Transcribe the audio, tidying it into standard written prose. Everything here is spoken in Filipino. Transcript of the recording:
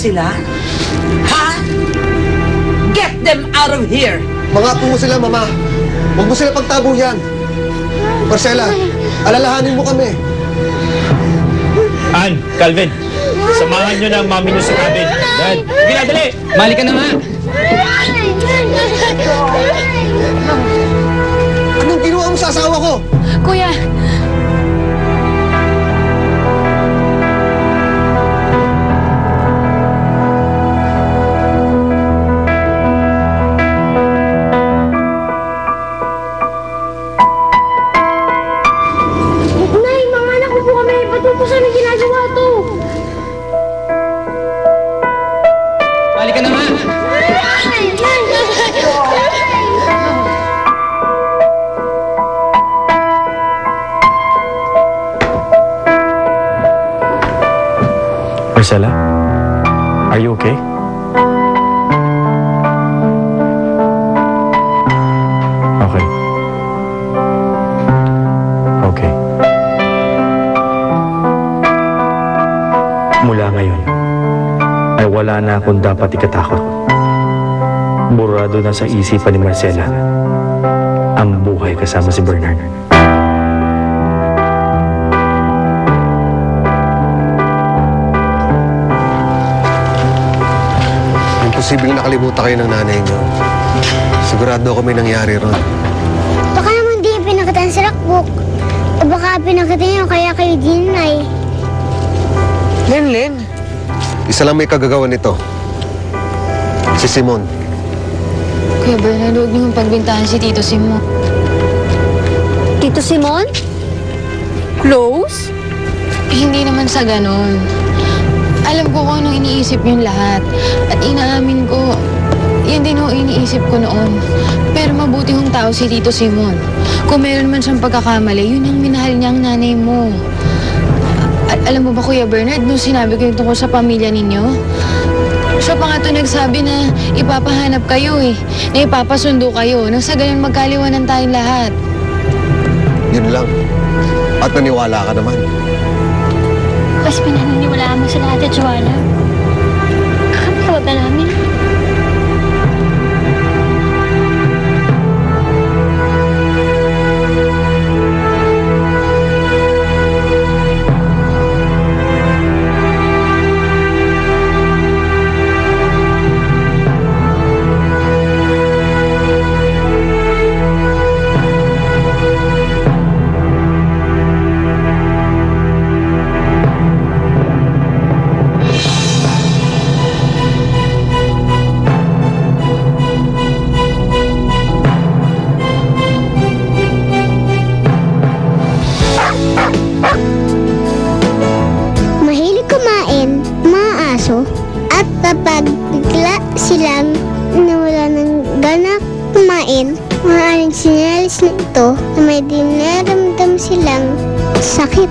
sila? Ha? Get them out of here! Mga apo mo sila, Mama. Huwag mo sila pagtago yan. Marcela, alalahanin mo kami. Ann, Calvin, samahan nyo na ang mami nyo sa cabin. Dad, sige na, dali! Mali ka na nga! Anong ginawa mo sa asawa ko? Kuya! Nay, mga anak ko po kami. Ba't mo po sana ginagawa to? Mali ka na nga! Marcela, are you okay? Okay. Okay. Mula ngayon, ay wala na akong dapat ikatakot. Burado na sa isipan ni Marcela ang buhay kasama si Bernard. Imposibleng nakalimutan kayo ng nanay niyo. Sigurado ako may nangyari ron. Baka naman di pinakita si Rockbook. O baka pinakita niyo kaya kayo din, Nay. Lenlen, Isa lang may kagagawa nito. Si Simon. Kuya Bernard, huwag niyong pagbintahan si Tito Simon. Tito Simon? Close? Hindi naman sa ganon. Alam ko kung anong iniisip niyong lahat. At inaamin ko, yan din ho iniisip ko noon. Pero mabuti hong tao si Tito Simon. Kung meron man siyang pagkakamali, yun ang minahal niyang nanay mo. At alam mo ba, Kuya Bernard, nung sinabi ko yung tungkol sa pamilya ninyo, siya pa nga ito nagsabi na ipapahanap kayo na ipapasundo kayo, nang sa ganyan magkaliwanan tayong lahat. Yun lang. At naniwala ka naman. Mas pinaniniwalaan mo sa lahat at Joanna. Kakapagod na namin. Mahilig kumain, mga aso, at kapag bigla silang nawala ng gana kumain, maaaring sinalis nito na may dinaramdam silang sakit.